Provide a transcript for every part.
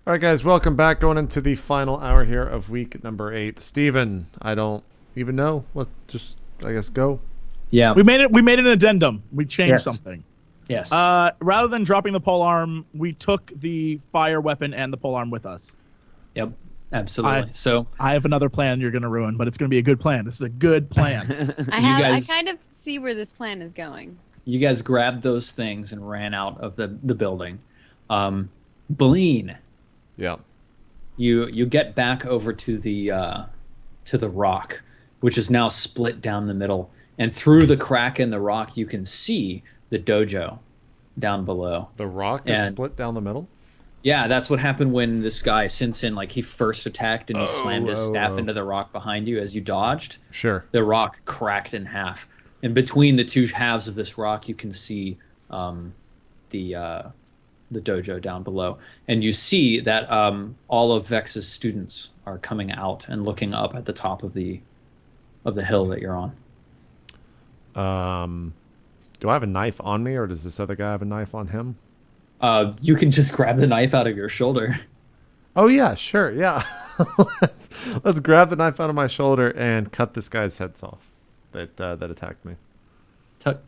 All right, guys, welcome back. Going into the final hour here of week number 8. Steven, I don't even know. Let's just, I guess, go. Yeah. We made an addendum. We changed Yes. something. Yes. Rather than dropping the pole arm, we took the fire weapon and the pole arm with us. Yep. Absolutely. So I have another plan you're going to ruin, but it's going to be a good plan. This is a good plan. I kind of see where this plan is going. you guys grabbed those things and ran out of the building. Beleen, Yeah. you get back over to the rock, which is now split down the middle, and through the crack in the rock you can see the dojo down below. The rock is split down the middle? Yeah, that's what happened when this guy Sinsin, like, he first attacked and he slammed his staff into the rock behind you as you dodged. Sure. The rock cracked in half. And between the two halves of this rock, you can see the dojo down below. And you see that all of Vex's students are coming out and looking up at the top of the hill that you're on. Do I have a knife on me, or does this other guy have a knife on him? You can just grab the knife out of your shoulder. Oh, yeah, sure, yeah. let's grab the knife out of my shoulder and cut this guy's heads off that attacked me.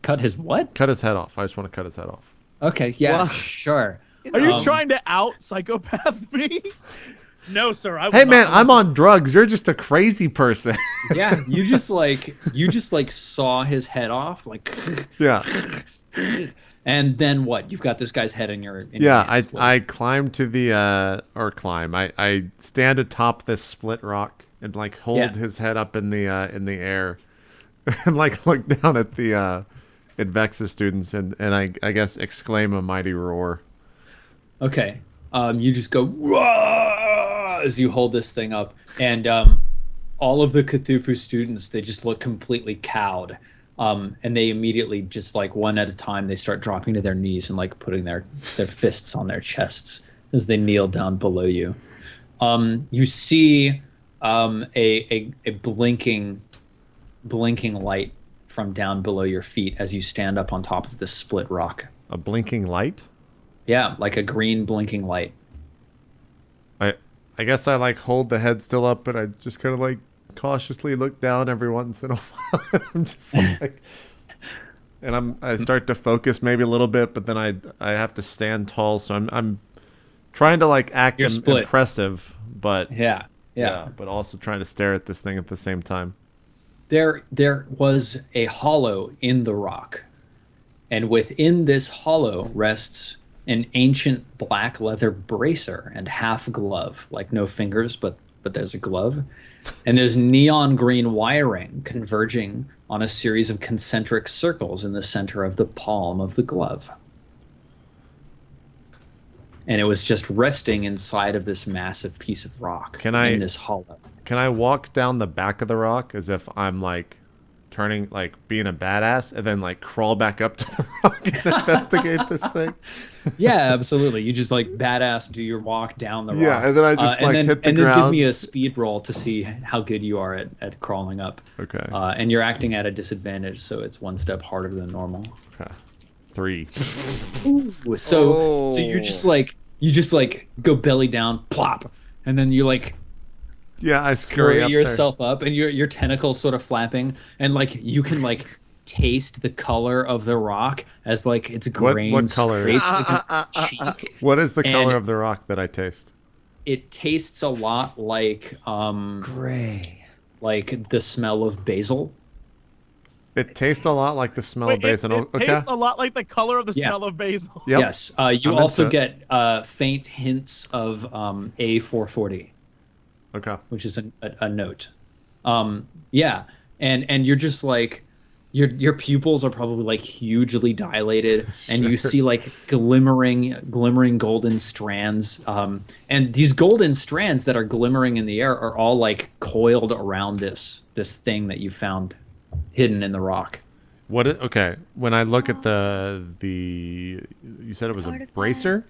Cut his what? Cut his head off. I just want to cut his head off. Okay, yeah, Wow. sure. Are you trying to out psychopath me? No, sir. I will Hey, not. man, I'm on drugs. You're just a crazy person. Yeah, you just like saw his head off, like, Yeah. and then what? You've got this guy's head in your Yeah, hands. I climb to the I stand atop this split rock and like hold his head up in the air and like look down at the Vex's students and I guess exclaim a mighty roar. Okay. You just go "Whoa!" as you hold this thing up, and all of the Cthulhu students, they just look completely cowed, and they immediately, just like one at a time, they start dropping to their knees and like putting their fists on their chests as they kneel down below you. You see a blinking light from down below your feet as you stand up on top of this split rock. A blinking light? Yeah, like a green blinking light. I guess I like hold the head still up, but I just kind of like cautiously look down every once in a while. I'm just like, and I start to focus maybe a little bit, but then I have to stand tall, so I'm trying to like act impressive, but Yeah. but also trying to stare at this thing at the same time. There was a hollow in the rock, and within this hollow rests an ancient black leather bracer and half glove, like no fingers, but there's a glove, and there's neon green wiring converging on a series of concentric circles in the center of the palm of the glove. And it was just resting inside of this massive piece of rock in this hollow. Can I walk down the back of the rock as if I'm like turning, like being a badass, and then like crawl back up to the rock and investigate this thing? Yeah, absolutely. You just like badass do your walk down the rock. Yeah, and then I just hit the and ground. then give me a speed roll to see how good you are at crawling up. Okay. And you're acting at a disadvantage, so it's one step harder than normal. Okay. 3. So you just like go belly down, plop, and then you like Yeah, I scurry up yourself up, and your tentacles sort of flapping, and like you can like taste the color of the rock as like its grain what color? scrapes against your cheek. What is the color And of the rock that I taste? it tastes a lot like Gray. like the smell of basil. It tastes a lot like the smell of Wait, basil. it tastes a lot like the color of the Yeah. smell of basil. Yep. Yes. You I'm also into it. get faint hints of A440, Okay. which is a note. Yeah, and you're just like your pupils are probably like hugely dilated, and you see like glimmering golden strands. And these golden strands that are glimmering in the air are all like coiled around this thing that you found hidden in the rock. Okay. When I look at the you said it was a Artifact. bracer?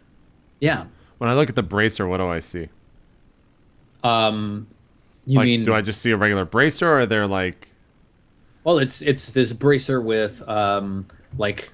Yeah. When I look at the bracer, what do I see? You Like, mean do I just see a regular bracer, or are there like Well, it's this bracer with like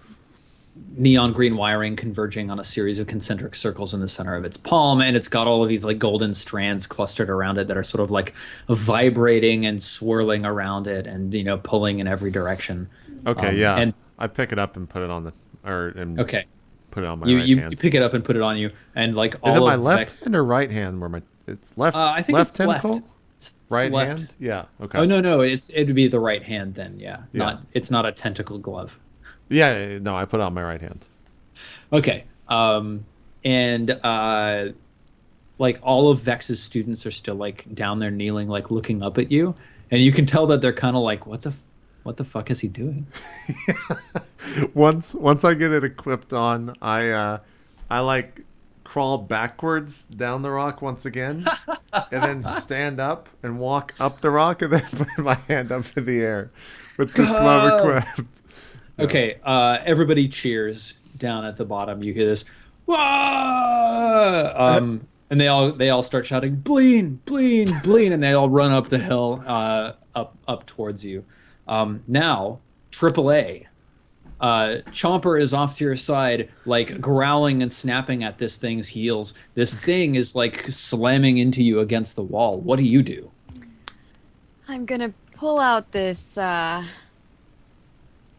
neon green wiring converging on a series of concentric circles in the center of its palm, and it's got all of these like golden strands clustered around it that are sort of like vibrating and swirling around it, and pulling in every direction. Okay, yeah. And I pick it up and put it on okay, put it on my you right you, hand. you pick it up and put it on you, and like all Is it my of left Vex, hand or right hand? Where it's left? I think left it's tentacle? left. It's Right left. hand? Yeah. Okay. Oh no, it'd be the right hand then. Yeah, Yeah. It's not a tentacle glove. Yeah. No, I put it on my right hand. Okay. And like all of Vex's students are still like down there kneeling, like looking up at you, and you can tell that they're kind of like, what the fuck is he doing? Once I get it equipped on, I like crawl backwards down the rock once again, and then stand up and walk up the rock, and then put my hand up in the air with this glove equipped. Okay. Everybody cheers down at the bottom. You hear this, whoa! And they all start shouting, "Bleen, Bleen, Bleen!" and they all run up the hill, up towards you. Now, AAA. Chomper is off to your side, like growling and snapping at this thing's heels. This thing is like slamming into you against the wall. What do you do? I'm gonna pull out this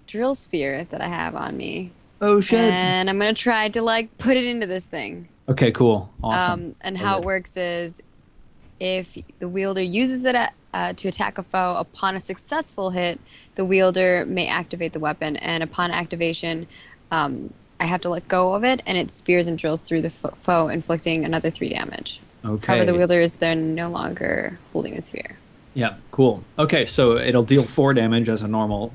drill spear that I have on me. Oh shit! And I'm gonna try to like put it into this thing. Okay, cool, awesome. And how it works is, if the wielder uses it to attack a foe, upon a successful hit, the wielder may activate the weapon, and upon activation, I have to let go of it, and it spears and drills through the foe, inflicting another 3 damage. Okay. However, the wielder is then no longer holding the spear. Yeah, cool. Okay, so it'll deal 4 damage as a normal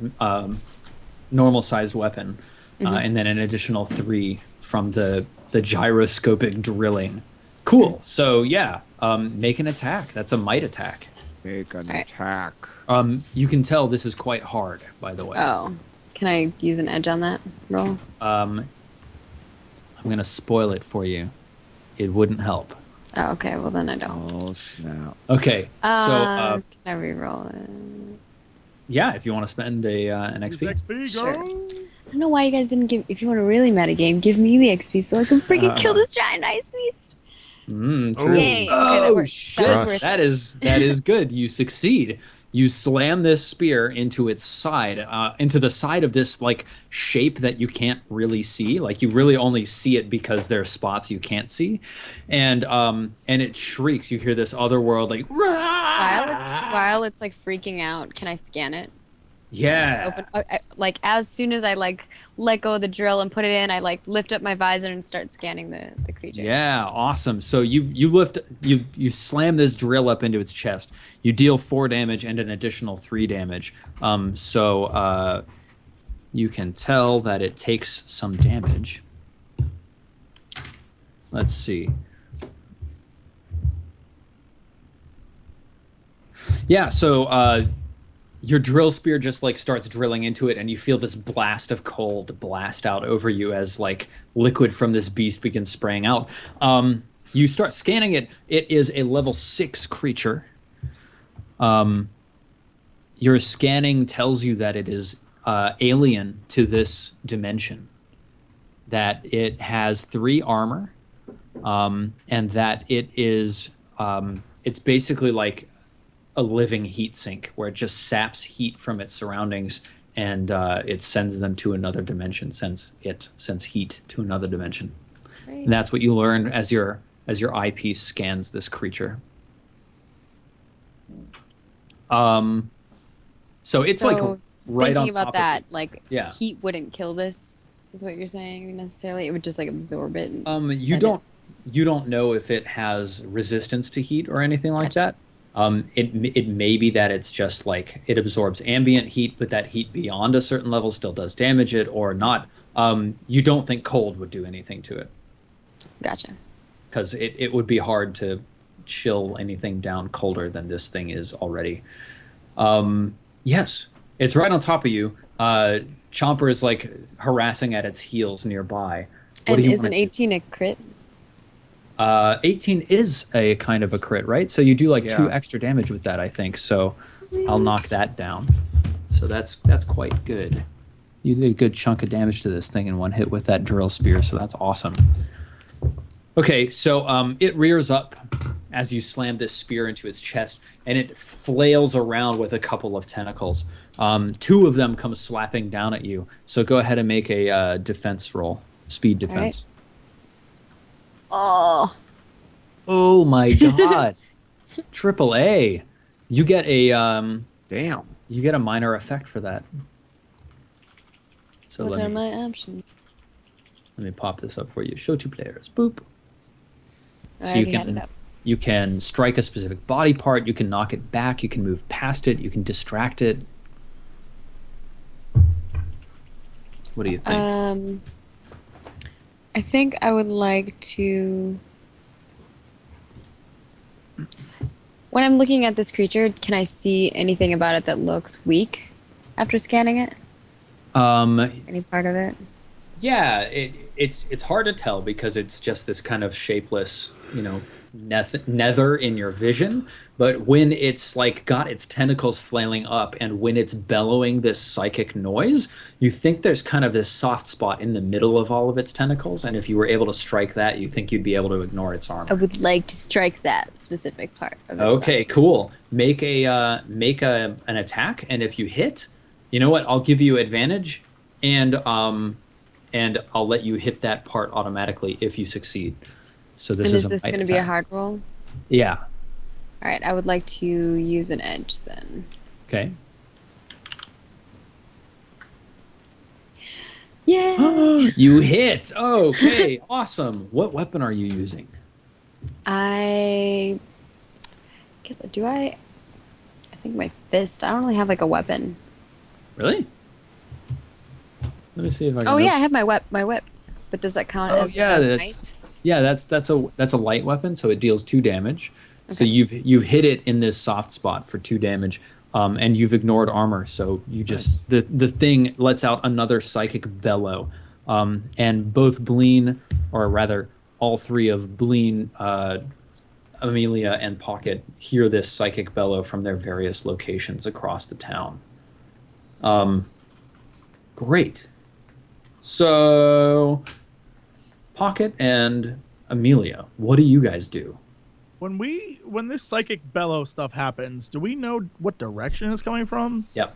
sized weapon, and then an additional 3 from the gyroscopic drilling. Cool. So yeah, make an attack. That's a might attack. Make an attack. You can tell this is quite hard, by the way. Oh, can I use an edge on that roll? I'm gonna spoil it for you. It wouldn't help. Oh, okay. Well, then I don't. Oh snap. Okay. So can I re-roll it? yeah, if you want to spend an XP. XP, Sure. go. I don't know why you guys didn't give. If you want to really metagame, give me the XP so I can freaking kill this giant ice beast. True. Yay. Okay, that Oh worked. shit! That was worth That is good. You succeed. You slam this spear into its side, into the side of this like shape that you can't really see. Like you really only see it because there are spots you can't see, and it shrieks. You hear this otherworld like While it's like freaking out, can I scan it? yeah. Like as soon as I like let go of the drill and put it in, I like lift up my visor and start scanning the creature. Yeah, awesome. So you slam this drill up into its chest. You deal 4 damage and an additional 3 damage. So you can tell that it takes some damage. Let's see. Yeah, so your drill spear just like starts drilling into it, and you feel this blast of cold blast out over you as like liquid from this beast begins spraying out. You start scanning it. It is a level 6 creature. Your scanning tells you that it is alien to this dimension, that it has 3 armor, and that it is it's basically like a living heat sink where it just saps heat from its surroundings, and it sends them to another dimension, sends heat to another dimension. Great. And that's what you learn as your eyepiece scans this creature. So it's like right on thinking top about that, of it. like Yeah. heat wouldn't kill this, is what you're saying necessarily. It would just like absorb it. And You send don't you don't know if it has resistance to heat or anything like that. It may be that it's just like it absorbs ambient heat, but that heat beyond a certain level still does damage it, or not. You don't think cold would do anything to it, Gotcha. because it would be hard to chill anything down colder than this thing is already. Yes, it's right on top of you. Chomper is like harassing at its heels nearby. What And do you is want an to do? 18 a crit? 18 is a kind of a crit, right? So you do like 2 Yeah. extra damage with that, I think. So I'll knock that down. So that's quite good. You did a good chunk of damage to this thing in one hit with that drill spear, so that's awesome. Okay, so it rears up as you slam this spear into its chest, and it flails around with a couple of tentacles. Two of them come slapping down at you. So go ahead and make a defense roll, speed defense. Oh. Oh my god! Triple A. You get a Damn. You get a minor effect for that. So What let are me my options? pop this up for you. Show 2 players. Boop. I So already had it up. you can strike a specific body part, you can knock it back, you can move past it, you can distract it. What do you think? I think I would like to. When I'm looking at this creature, can I see anything about it that looks weak after scanning it? Any part of it? Yeah, it's hard to tell because it's just this kind of shapeless, nether in your vision. But when it's like got its tentacles flailing up and when it's bellowing this psychic noise, you think there's kind of this soft spot in the middle of all of its tentacles. And if you were able to strike that, you think you'd be able to ignore its armor. I would like to strike that specific part of its Okay, body. cool. Make an attack, and if you hit, you know what? I'll give you advantage, and I'll let you hit that part automatically if you succeed. So this And is is this going to be a hard roll? Yeah. All right, I would like to use an edge then. Okay. Yeah. You hit. Okay, awesome. What weapon are you using? I guess I think my fist. I don't really have like a weapon. Really? Let me see if I can. Oh yeah, I have my whip. But does that count as yeah, a that's knight? that's a light weapon, so it deals 2 damage. So Okay. you've hit it in this soft spot for 2 damage, and you've ignored armor. So you just the thing lets out another psychic bellow, and both Bleen, or rather all 3 of Bleen, Amelia, and Pocket hear this psychic bellow from their various locations across the town. Great. So, Pocket and Amelia, what do you guys do? When this psychic bellow stuff happens, do we know what direction it's coming from? Yep.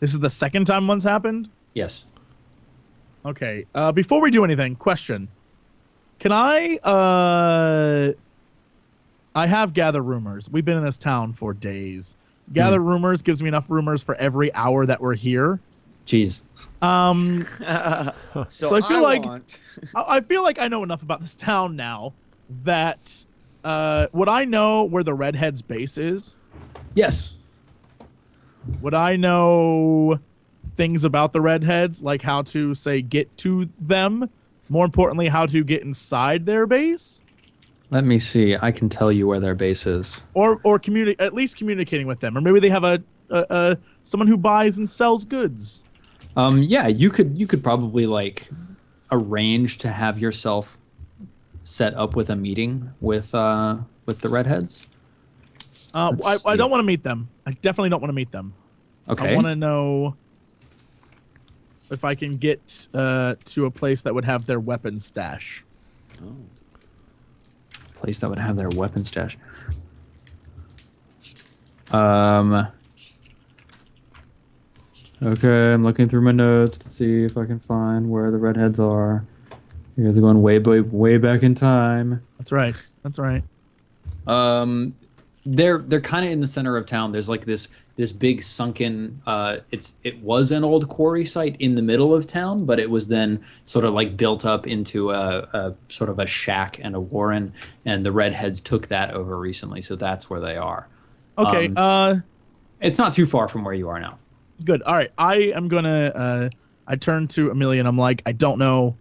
This is the second time one's happened? Yes. Okay. Before we do anything, question. Can I have gather rumors. We've been in this town for days. Gather rumors gives me enough rumors for every hour that we're here. Jeez. So I feel I feel like I know enough about this town now that would I know where the redhead's base is? Yes. Would I know things about the redheads, like how to say get to them? More importantly, how to get inside their base? Let me see. I can tell you where their base is. Or at least communicating with them, or maybe they have a someone who buys and sells goods. Yeah, you could probably like arrange to have yourself set up with a meeting with the redheads. I don't want to meet them. I definitely don't want to meet them. Okay. I want to know if I can get to a place that would have their weapon stash. Place that would have their weapon stash. Okay, I'm looking through my notes to see if I can find where the redheads are. You guys are going way back in time. That's right. That's right. They're kind of in the center of town. There's like this big sunken. It was an old quarry site in the middle of town, but it was then sort of like built up into a sort of a shack and a warren, and the redheads took that over recently, so that's where they are. Okay. It's not too far from where you are now. Good. All right. I am gonna. I turn to Amelia and I'm like, I don't know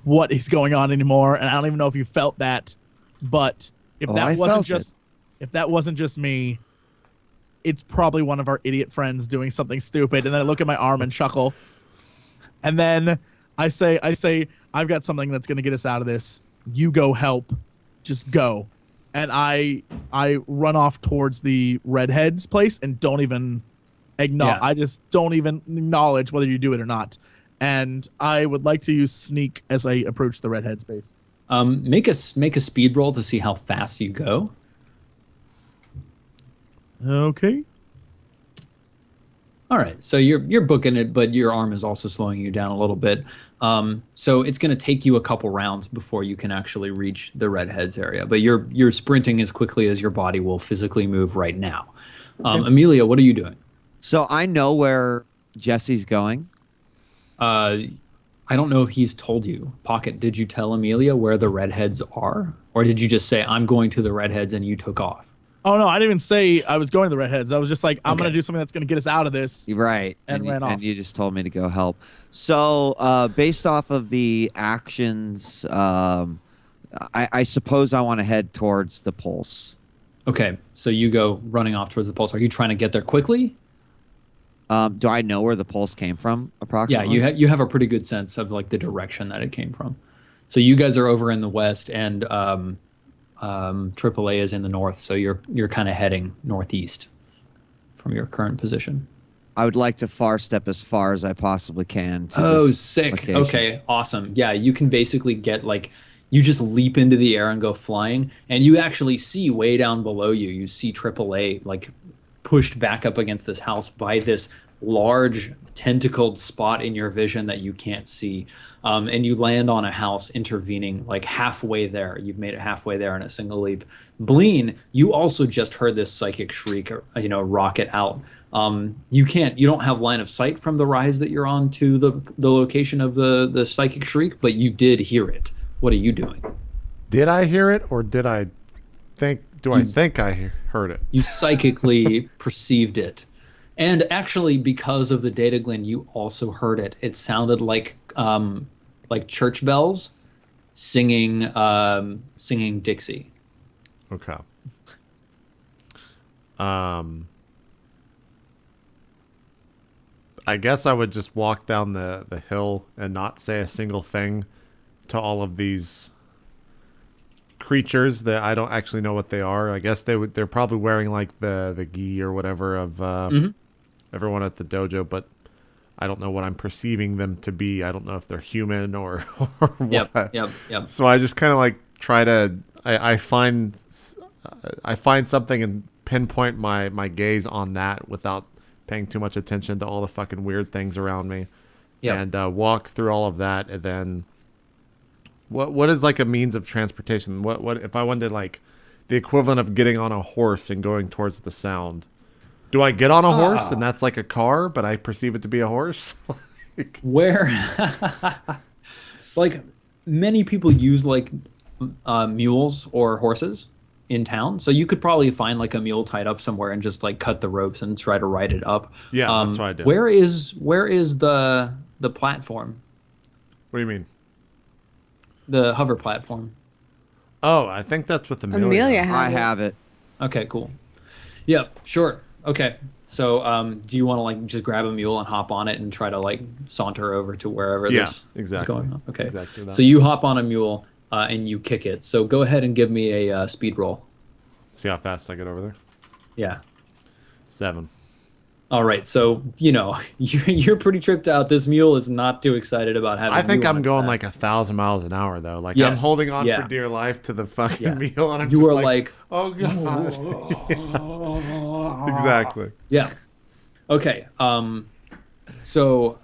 what is going on anymore, and I don't even know if you felt that, but if that wasn't just me, it's probably one of our idiot friends doing something stupid. And then I look at my arm and chuckle, and then I say, I've got something that's gonna get us out of this. You go help. Just go. And I run off towards the redhead's place and don't even Yeah. Yeah. I just don't even acknowledge whether you do it or not. And I would like to use sneak as I approach the redhead space. Make a speed roll to see how fast you go. Okay. All right, so you're booking it, but your arm is also slowing you down a little bit. So it's going to take you a couple rounds before you can actually reach the redheads area. But you're sprinting as quickly as your body will physically move right now. Amelia, what are you doing? So I know where Jesse's going. I don't know if he's told you. Pocket, did you tell Amelia where the redheads are, or did you just say I'm going to the redheads and you took off? Oh no, I didn't even say I was going to the redheads. I was just like, I'm gonna do something that's gonna get us out of this. Right. And ran off. And you just told me to go help. So based off of the actions, I suppose I want to head towards the pulse. Okay, so you go running off towards the pulse. Are you trying to get there quickly? Do I know where the pulse came from approximately? Yeah, you have a pretty good sense of like the direction that it came from. So you guys are over in the west, and AAA is in the north. So you're kind of heading northeast from your current position. I would like to far step as far as I possibly can. To this sick. location. Okay, awesome. Yeah, you can basically get like, you just leap into the air and go flying, and you actually see way down below you. You see AAA like pushed back up against this house by this large tentacled spot in your vision that you can't see. And you land on a house intervening like halfway there. You've made it halfway there in a single leap. Bleen, you also just heard this psychic shriek, rocket out. You don't have line of sight from the rise that you're on to the location of the psychic shriek, but you did hear it. What are you doing? Did I hear it, or did I think? I think I heard it? You psychically perceived it, and actually, because of the data glen, you also heard it. It sounded like church bells singing Dixie. Okay. I guess I would just walk down the hill and not say a single thing to all of these creatures that I don't actually know what they are. I guess they're probably wearing like the gi or whatever of everyone at the dojo, but I don't know what I'm perceiving them to be. I don't know if they're human or what. Yep. So I just kind of like try to I find something and pinpoint my gaze on that without paying too much attention to all the fucking weird things around me. Yep. And walk through all of that, and then what is like a means of transportation? What if I wanted like the equivalent of getting on a horse and going towards the sound? Do I get on a horse and that's like a car, but I perceive it to be a horse? Where like many people use like mules or horses in town, so you could probably find like a mule tied up somewhere and just like cut the ropes and try to ride it up. Yeah, that's what I do. Where is the platform? What do you mean? The hover platform. Oh, I think that's what Amelia has I it. have it. Okay, cool. Yep, sure. Okay. So do you want to like just grab a mule and hop on it and try to like saunter over to wherever this is going on? Okay. Exactly that. So you hop on a mule and you kick it. So go ahead and give me a speed roll. See how fast I get over there. Yeah. 7. All right. So, you're pretty tripped out. This mule is not too excited about having I think you I'm on going that. like 1,000 miles an hour though. Like I'm Yes. holding on Yeah. for dear life to the fucking Yeah. mule, and I'm You just were like, like, oh god. Exactly. yeah. Okay. So,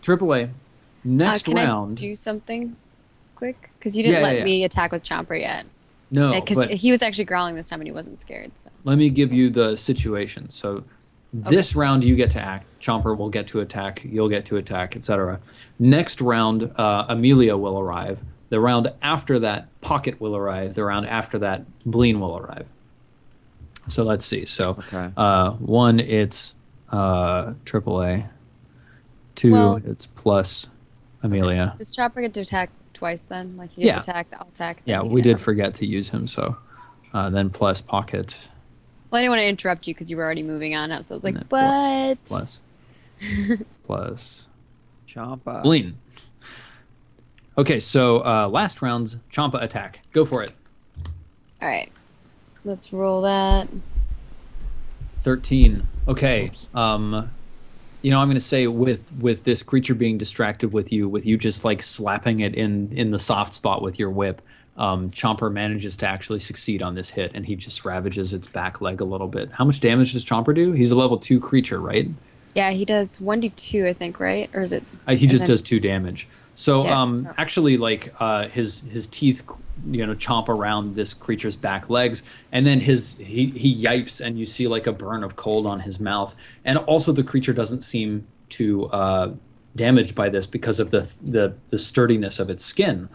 AAA, next Can round. I do something quick? Because you didn't let me attack with Chomper yet. No, Because but he was actually growling this time and he wasn't scared. So. let me give you the situation. So this round you get to act. Chomper will get to attack. You'll get to attack, etc. Next round, Amelia will arrive. The round after that, Pocket will arrive. The round after that, Bleen will arrive. So let's see. So Okay. 1, it's AAA. 2, it's plus Amelia. Does Chopper get to attack twice then? Like he gets attacked, I'll attack. Yeah, we did forget to use him. So then plus Pocket. Well, I didn't want to interrupt you because you were already moving on up. So I was like, then but. Plus Champa. Bleen. Okay, so last round's Champa attack. Go for it. All right. Let's roll that. 13. Okay. Oops. You know, I'm going to say with this creature being distracted with you just like slapping it in the soft spot with your whip, Chomper manages to actually succeed on this hit, and he just ravages its back leg a little bit. How much damage does Chomper do? He's a level 2 creature, right? Yeah, he does 1d2, I think, right? Or is it? He just does 2 damage. So Yeah. actually, like his teeth, you know, chomp around this creature's back legs, and then he yipes, and you see like a burn of cold on his mouth. And also, the creature doesn't seem too damaged by this because of the sturdiness of its skin.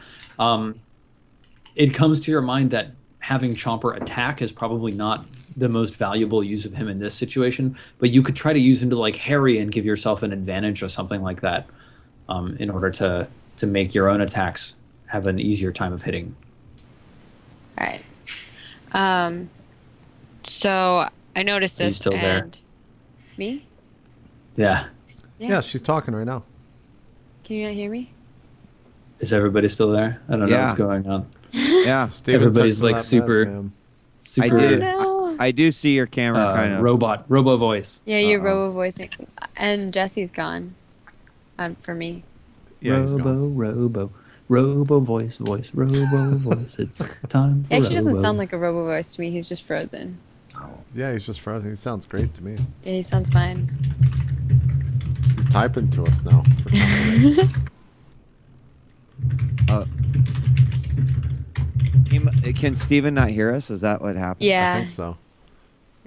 It comes to your mind that having Chomper attack is probably not the most valuable use of him in this situation, but you could try to use him to like harry and give yourself an advantage or something like that, in order to make your own attacks have an easier time of hitting. All right. So I noticed Are you this. still there? And me? Yeah. Yeah, she's talking right now. Can you not hear me? Is everybody still there? I don't know Yeah. what's going on. Yeah, Steven Everybody's, took some like, of that super- meds, man. Super did. No. I do see your camera kind of. robo voice. Yeah, you're Uh-oh. robo voicing, and Jesse's gone. For me. Yeah, he's gone. robo voice, robo voice. It's time. He actually doesn't sound like a robo voice to me. He's just frozen. Yeah, he's just frozen. He sounds great to me. Yeah, he sounds fine. He's typing to us now. Can Steven not hear us? Is that what happened? I Yeah. think so.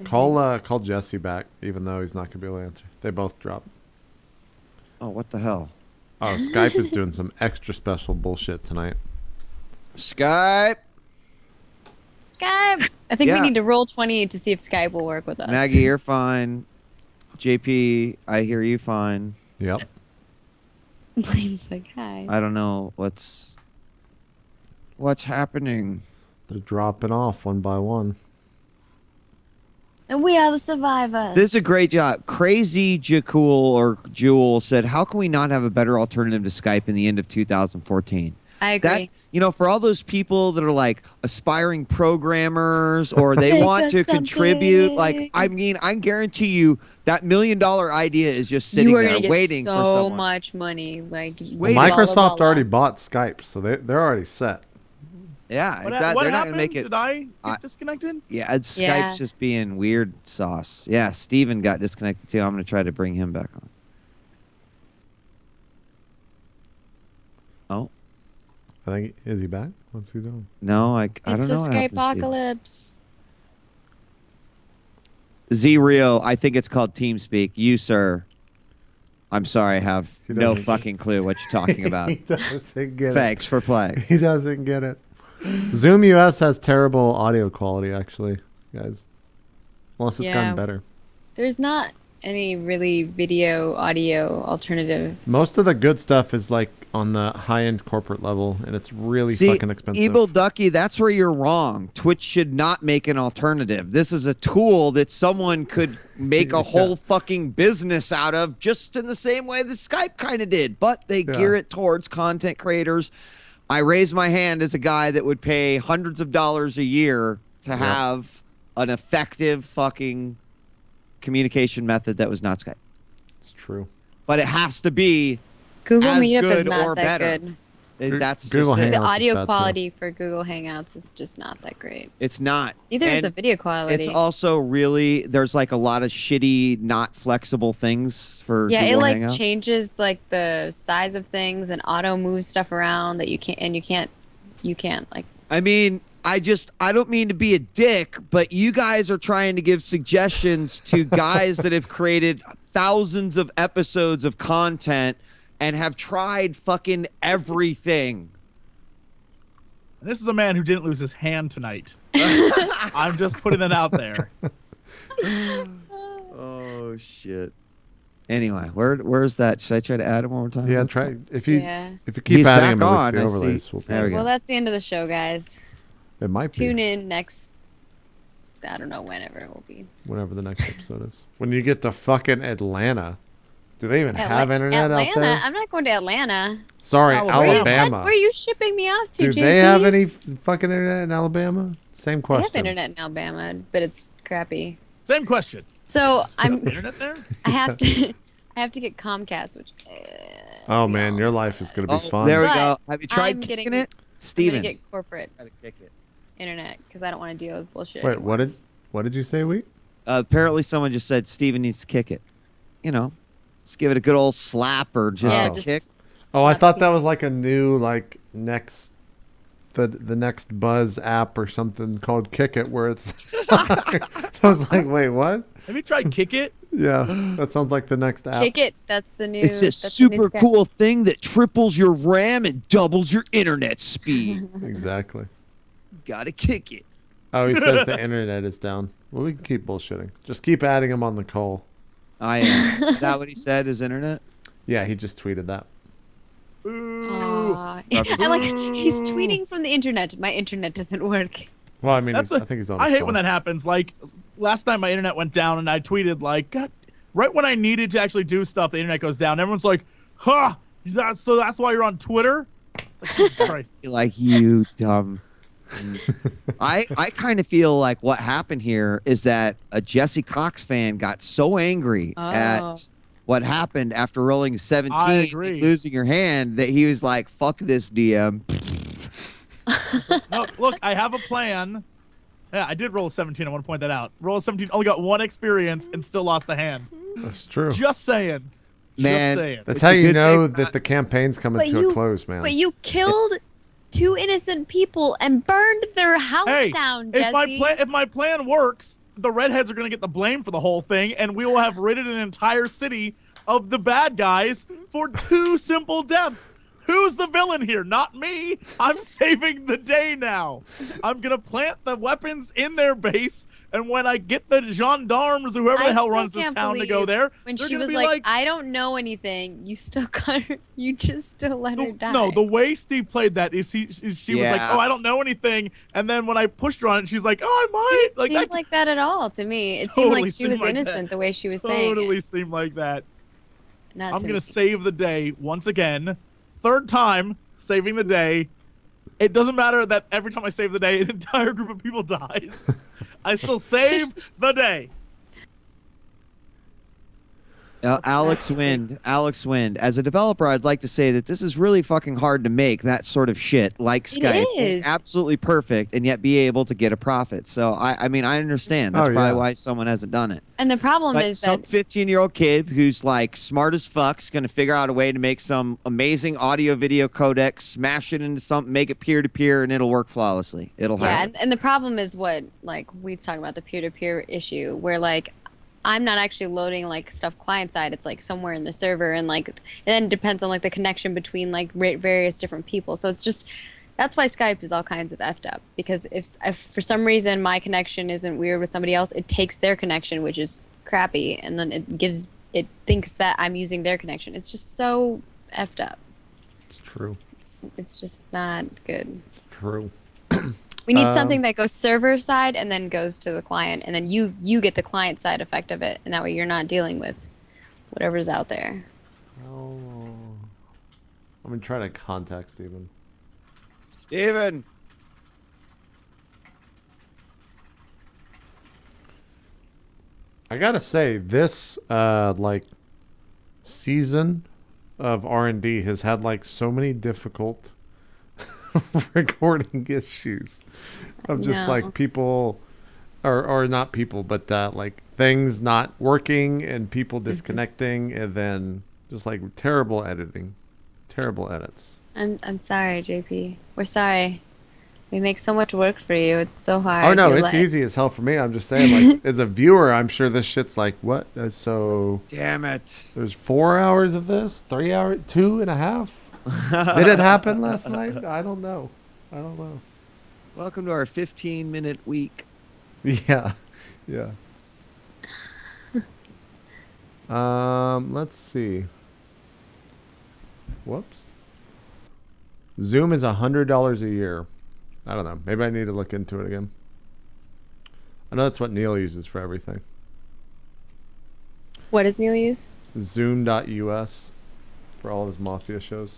Call Jesse back, even though he's not gonna be able to answer. They both dropped. Oh, what the hell? Oh, Skype is doing some extra special bullshit tonight. Skype. Skype. I think Yeah. we need to roll 20 to see if Skype will work with us. Maggie, you're fine. JP, I hear you fine. Yep. Blaine's like, hi. I don't know what's happening. They're dropping off one by one. And we are the survivors. This is a great job. Crazy Jakul or Jewel said, "How can we not have a better alternative to Skype in the end of 2014?" I agree. That, you know, for all those people that are like aspiring programmers or they Make want us to contribute, like, something. I mean, I guarantee you that $1 million idea is just sitting you are there gonna get waiting for so someone. much money. Like, Well, Wait, Microsoft already bought Skype, so they're already set. Yeah, What, exactly. what They're not happened? going to make it. Did I get I- disconnected? Yeah, Skype's Yeah. just being weird sauce. Yeah, Steven got disconnected too. I'm going to try to bring him back on. Oh, I think is he back? What's he doing? no, I it's don't know. the what happened to Steven. Skypeocalypse. Z-Rio, I think it's called TeamSpeak. You, sir. I'm sorry, I have He no doesn't- fucking clue what you're talking about. he doesn't get Thanks for playing. it. He doesn't get it. Zoom US has terrible audio quality, actually, guys. Unless it's Yeah. gotten better. There's not any really video audio alternative. Most of the good stuff is like on the high-end corporate level, and it's really See, fucking expensive. Evil Ducky, that's where you're wrong. Twitch should not make an alternative. This is a tool that someone could make a whole fucking business out of, just in the same way that Skype kind of did. But they gear it towards content creators. I raise my hand as a guy that would pay hundreds of dollars a year to have an effective fucking communication method that was not Skype. It's true. But it has to be Google as Meetup good is not or that better. good. That's Google just it. Hangouts The is audio bad, too. quality for Google Hangouts is just not that great. It's not. Neither is And the video quality. It's also really, there's like a lot of shitty, not flexible things for yeah, Google it like Hangouts. changes like the size of things and auto moves stuff around that you can't like. I mean, I don't mean to be a dick, but you guys are trying to give suggestions to guys that have created thousands of episodes of content and have tried fucking everything. And this is a man who didn't lose his hand tonight. I'm just putting that out there. Oh, shit. Anyway, where's that? Should I try to add it one more time? Yeah, try if you Yeah. if you keep He's adding back them, on, at I least the see. overlays will There we go. Well, that's the end of the show, guys. It might be. Tune in next. I don't know whenever it will be. Whenever the next episode is. When you get to fucking Atlanta. Do they even have internet Atlanta? out there? I'm not going to Atlanta. Sorry, Alabama. Alabama. Where are you shipping me off to, Do JP? they have any fucking internet in Alabama? Same They question. have internet in Alabama, but it's crappy. Same question. So Internet there? I have to I have to get Comcast, which Oh man, your life is gonna be fun. There we But go. Have you tried I'm kicking getting- it? I'm Steven. gonna get corporate Gotta kick it. internet because I don't want to deal with bullshit. Wait, anymore. what did you say, Wheat? Apparently someone just said Steven needs to kick it. You know, just give it a good old slap or just Yeah, a just kick. Oh, I slap thought that people. was like a new the next Buzz app or something called Kick It, where it's. I was like, wait, what? Have you tried Kick It? Yeah, that sounds like the next app. Kick it. That's the new. It's a that's the new super trend. cool thing that triples your RAM and doubles your internet speed. Exactly. Gotta kick it. Oh, he says the internet is down. Well, we can keep bullshitting. Just keep adding him on the call. I am. Is that what he said? His internet? Yeah, he just tweeted that. Ooh. Aw. I like he's tweeting from the internet. My internet doesn't work. Well, I mean, I That's a- think he's on. I his hate phone. when that happens. Like last night, my internet went down, and I tweeted like, God, right when I needed to actually do stuff, the internet goes down. Everyone's like, "Huh? That's why you're on Twitter?" It's like, Jesus Christ. Like, you dumb. I kind of feel like what happened here is that a Jesse Cox fan got so angry Oh. at what happened after rolling 17 I and agree. losing your hand that he was like, fuck this DM. No, look, I have a plan. Yeah, I did roll a 17. I want to point that out. Roll a 17, only got 1 experience and still lost the hand. That's true. Just saying. Man, Just saying. That's It's how a you good know thing- that the campaign's coming But to you- a close, man. But you killed 2 innocent people and burned their house Hey, down, Jesse. if my plan works, the redheads are going to get the blame for the whole thing, and we will have ridded an entire city of the bad guys for 2 simple deaths. Who's the villain here? Not me. I'm saving the day now. I'm going to plant the weapons in their base, and when I get the gendarmes or whoever the I hell still runs this can't town to go believe there, when they're she gonna was be like, I don't know anything, you still got her. You just still let her die. No, the way Steve played that is she was like, Yeah. oh, I don't know anything, and then when I pushed her on it, she's like, oh, I might. Didn't Like seem that like that at all to me. It seemed Totally like she seemed was like innocent that. the way she was saying totally it. seemed like that. Not I'm to gonna me. save the day once again. 3rd time saving the day. It doesn't matter that every time I save the day, an entire group of people dies. I still save the day. Alex Wind. As a developer, I'd like to say that this is really fucking hard to make that sort of shit like Skype. is. Absolutely perfect and yet be able to get a profit. So, I mean, I understand. That's Oh, probably yeah. why someone hasn't done it. And the problem But is some that 15-year-old kid who's like smart as fuck's going to figure out a way to make some amazing audio video codec, smash it into something, make it peer-to-peer, and it'll work flawlessly. It'll yeah, happen. and the problem is what like we talking about the peer-to-peer issue where like I'm not actually loading like stuff client side. It's like somewhere in the server, and like it then depends on like the connection between like various different people. So it's just that's why Skype is all kinds of effed up, because if for some reason my connection isn't weird with somebody else, it takes their connection, which is crappy, and then it thinks that I'm using their connection. It's just so effed up. It's true. It's just not good. It's true. We need something that goes server side and then goes to the client, and then you get the client side effect of it, and that way you're not dealing with whatever's out there. Oh. I'm gonna try to contact Steven. Steven. I gotta say, this like season of R&D has had like so many difficult recording issues of just No. like people or not people, but like things not working and people disconnecting, and then just like terrible editing, terrible edits. I'm sorry, JP. We're sorry. We make so much work for you. It's so hard. Oh no, You're it's like- easy as hell for me. I'm just saying, like as a viewer, I'm sure this shit's like what? So Damn it. there's 4 hours of this, 3 hours, 2.5. Did it happen last night? I don't know. Welcome to our 15-minute week. Yeah, yeah. Let's see. Whoops. Zoom is $100 a year. I don't know. Maybe I need to look into it again. I know that's what Neil uses for everything. What does Neil use? Zoom.us for all his Mafia shows.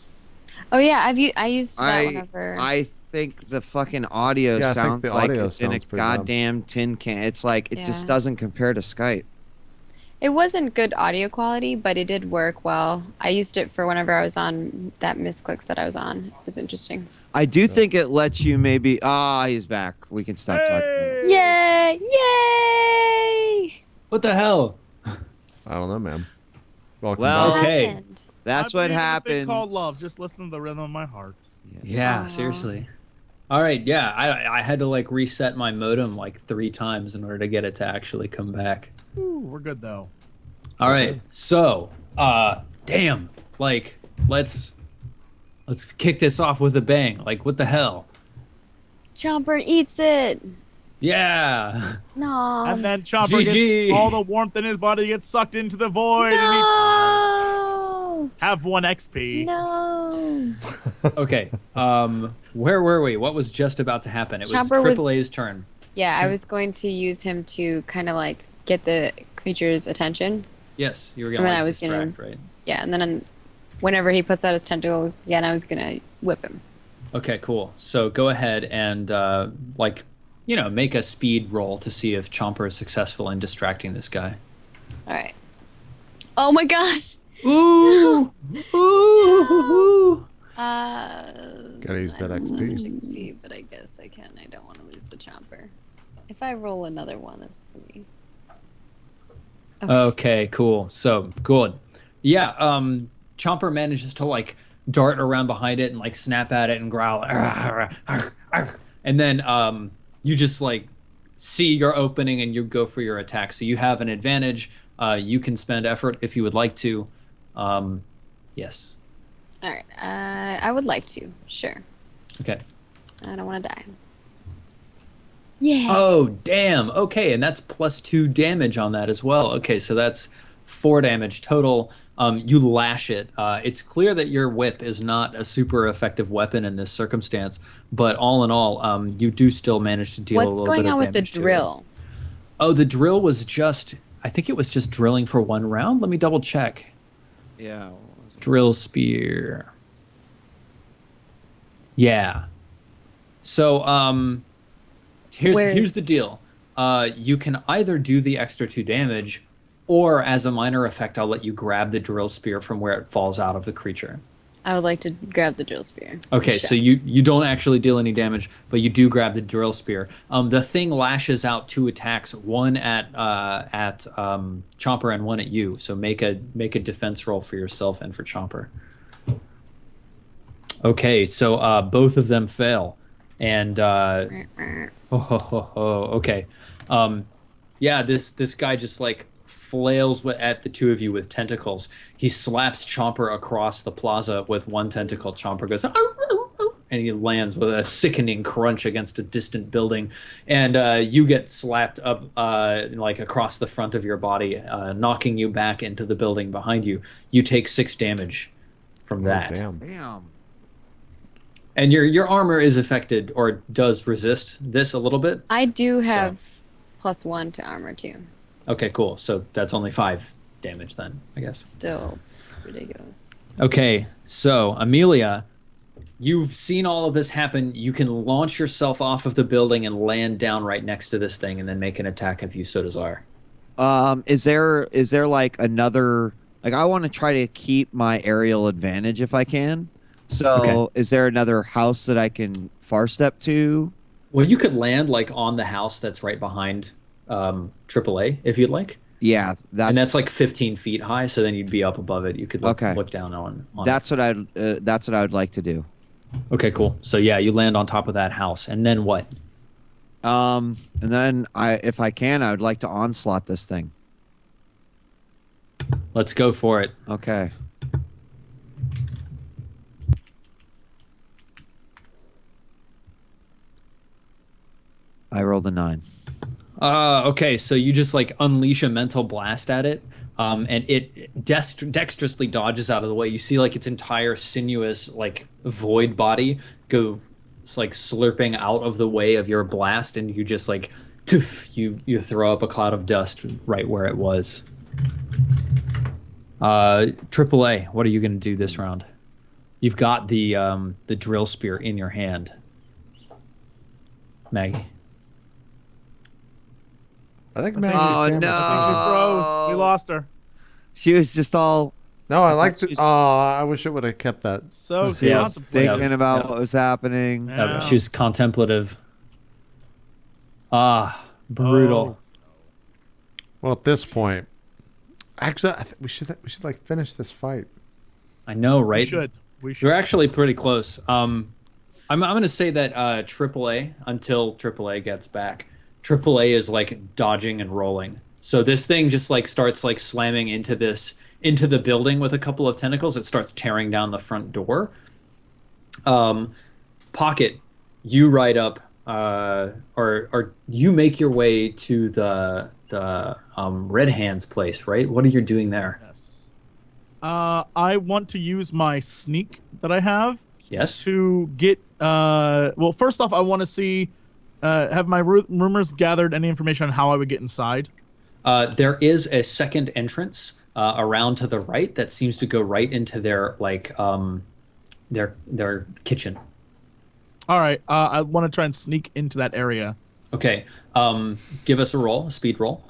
Oh yeah, I used that I whenever. I think the fucking audio Yeah, I think sounds the like audio it's in a sounds pretty dumb. goddamn tin can. It's like it just Yeah. doesn't compare to Skype. It wasn't good audio quality, but it did work well. I used it for whenever I was on that misclicks that I was on. It was interesting. I do think it lets you maybe. He's back. We can stop talking. Yay! Yay! What the hell? I don't know, man. Welcome Well, back. Okay. Happened? That's I what believe in a thing happens. called love. Just listen to the rhythm of my heart. Yeah, Aw. seriously. All right, yeah, I had to like reset my modem like 3 times in order to get it to actually come back. Ooh, we're good though. All right, so damn, like let's kick this off with a bang. Like what the hell? Chomper eats it. Yeah. No. And then Chomper GG. gets all the warmth in his body gets sucked into the void, and he dies. No. Have 1 XP. No. Okay. Where were we? What was just about to happen? It was Chomper was- AAA's turn. Yeah, I was going to use him to kind of like get the creature's attention. Yes, you were And gonna then like, I was gonna- distract, right? Yeah, and then whenever he puts out his tentacle again, I was gonna whip him. Okay, cool. So go ahead and make a speed roll to see if Chomper is successful in distracting this guy. All right. Oh my gosh. Ooh. Ooh. Gotta use that I don't have much XP. XP, but I guess I can. I don't want to lose the chomper. If I roll another one, it's me. Okay, cool. So good. Yeah, Chomper manages to like dart around behind it and like snap at it and growl. And then you just like see your opening and you go for your attack. So you have an advantage. You can spend effort if you would like to. Yes. All right. I would like to. Sure. Okay. I don't want to die. Yeah. Oh, damn. Okay, and that's +2 damage on that as well. Okay, so that's 4 damage total. You lash it. It's clear that your whip is not a super effective weapon in this circumstance, but all in all, you do still manage to deal a What's little going bit of on with the damage to it. drill? Oh, the drill was just, I think it was just drilling for 1 round. Let me double check. Yeah. Drill spear. Yeah. So, here's the deal. You can either do the extra 2 damage, or as a minor effect, I'll let you grab the drill spear from where it falls out of the creature. I would like to grab the drill spear. Okay, so you don't actually deal any damage, but you do grab the drill spear. The thing lashes out 2 attacks, one at Chomper and one at you. So make a defense roll for yourself and for Chomper. Okay, so both of them fail, and okay, yeah, this guy just like flails at the 2 of you with tentacles. He slaps Chomper across the plaza with 1 tentacle. Chomper goes, "Arr, arr, arr," and he lands with a sickening crunch against a distant building, and you get slapped up like across the front of your body, knocking you back into the building behind you. You take 6 damage from that. Damn. Damn. And your armor is affected or does resist this a little bit. I do have +1 to armor too. Okay, cool. So that's only 5 damage then, I guess. Still ridiculous. Okay, so Amelia, you've seen all of this happen. You can launch yourself off of the building and land down right next to this thing and then make an attack if you so desire. Is there like another, like I want to try to keep my aerial advantage if I can. So is there another house that I can far step to? Well, you could land like on the house that's right behind AAA if you'd like. Yeah, And that's like 15 feet high, so then you'd be up above it. You could look down on that's what I would like to do. Okay, cool. So yeah, you land on top of that house, and then what? And then if I can, I would like to onslaught this thing. Let's go for it. Okay. I rolled a 9. Okay, so you just like unleash a mental blast at it, and it dexterously dodges out of the way. You see like its entire sinuous like void body go like slurping out of the way of your blast, and you just like you throw up a cloud of dust right where it was. AAA, what are you gonna do this round? You've got the drill spear in your hand. Maggie? I think I Maggie's think Oh, camera- no. I think she froze. We lost her. She was just all No, I liked it. she's- Oh, I wish it would have kept that. So she was contemplative. thinking about what was happening. Yeah. She was contemplative. Ah, brutal. Well, at this point, actually, I think we should like finish this fight. I know, right? We should. We should. You're actually pretty close. I'm going to say that AAA, until AAA gets back, AAA is like dodging and rolling. So this thing just like starts like slamming into the building with a couple of tentacles. It starts tearing down the front door. Pocket, you ride up, or you make your way to the Red Hand's place, right? What are you doing there? Yes. I want to use my sneak that I have Yes. to get. Well, first off, I want to see. Have my rumors gathered any information on how I would get inside? There is a second entrance around to the right that seems to go right into their their kitchen. All right. I want to try and sneak into that area. Okay. Give us a speed roll.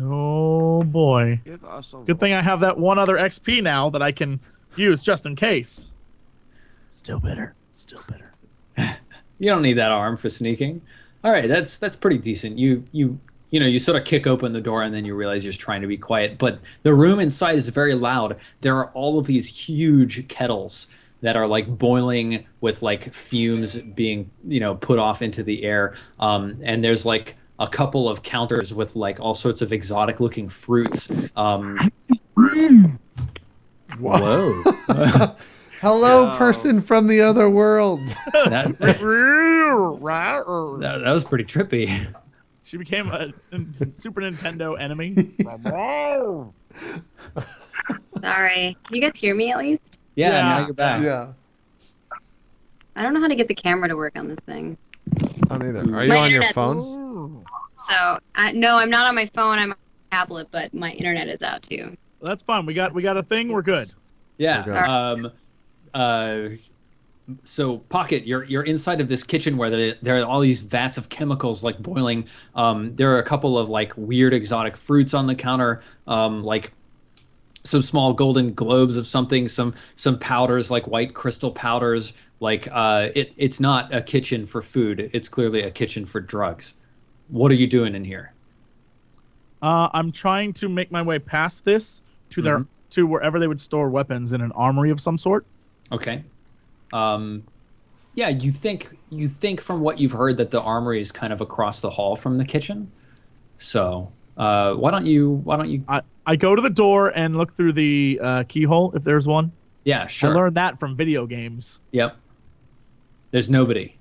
Oh boy. Give us a Good thing I have that one other XP now that I can use just in case. Still bitter. Still bitter. You don't need that arm for sneaking. All right, that's pretty decent. You sort of kick open the door and then you realize you're just trying to be quiet. But the room inside is very loud. There are all of these huge kettles that are like boiling with like fumes being put off into the air. And there's like a couple of counters with like all sorts of exotic looking fruits. Whoa. Hello, No. person from the other world. that was pretty trippy. She became a Super Nintendo enemy. Sorry. Can you guys hear me at least? Yeah, Yeah. now you're back. Yeah, I don't know how to get the camera to work on this thing. I don't either. Are you My on your internet- phone? So, no, I'm not on my phone. I'm on my tablet, but my internet is out too. That's fine. We got a thing. We're good. Yeah. So Pocket, you're inside of this kitchen where there are all these vats of chemicals like boiling. There are a couple of like weird exotic fruits on the counter, like some small golden globes of something, some powders like white crystal powders. Like it's not a kitchen for food. It's clearly a kitchen for drugs. What are you doing in here? I'm trying to make my way past this to their to wherever they would store weapons in an armory of some sort. Okay. Yeah, you think from what you've heard that the armory is kind of across the hall from the kitchen. So why don't you? I go to the door and look through the keyhole if there's one. Yeah, I sure. learned that from video games. Yep. There's nobody.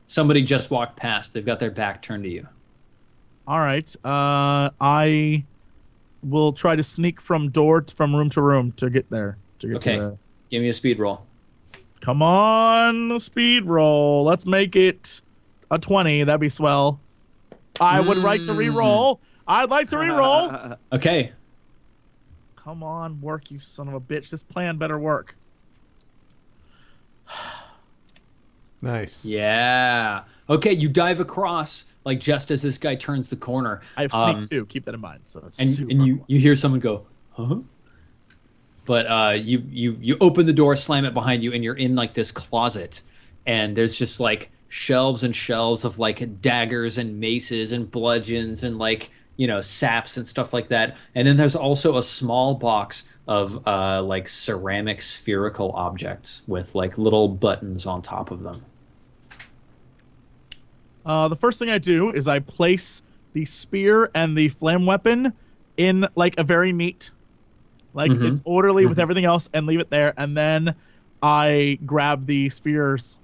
Somebody just walked past. They've got their back turned to you. All right. I will try to sneak from room to room to get there. Okay. Give me a speed roll. Come on, speed roll. Let's make it a 20. That'd be swell. I would like to re-roll. I'd like to re-roll. Okay. Come on, work, you son of a bitch. This plan better work. Nice. Yeah. Okay, you dive across like just as this guy turns the corner. I have sneak too. Keep that in mind. So it's And super you cool. hear someone go, huh? But you open the door, slam it behind you, and you're in like this closet, and there's just like shelves and shelves of like daggers and maces and bludgeons and like saps and stuff like that. And then there's also a small box of like ceramic spherical objects with like little buttons on top of them. The first thing I do is I place the spear and the flame weapon in like a very neat, like it's orderly with everything else, and leave it there. And then I grab the spheres,